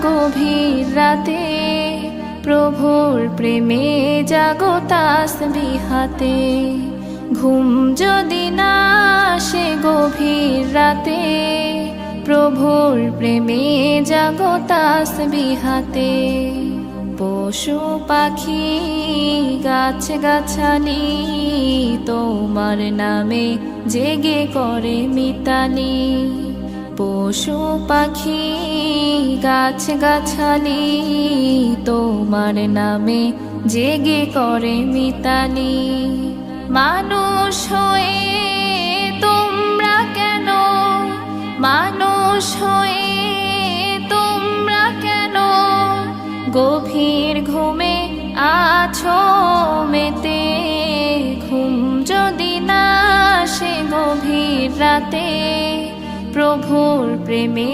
গভীর রাতে, প্রভুর প্রেমে জাগো তাসবিহাতে। ঘুম যদি না আসে গভীর রাতে, প্রভুর প্রেমে জাগো তাসবিহাতে। পশু পাখি গাছ গাছালি তোমার নামে জেগে করে মিতালি। পশু পাখি গাছ গাছালি তোমার নামে জেগে করে মিতালি। মানুষ হয়ে তোমরা কেন, মানুষ হয়ে তোমরা কেন গভীর ঘুমে আছো মেতে। ঘুম যদি না আসে গভীর রাতে, প্রভুর প্রেমে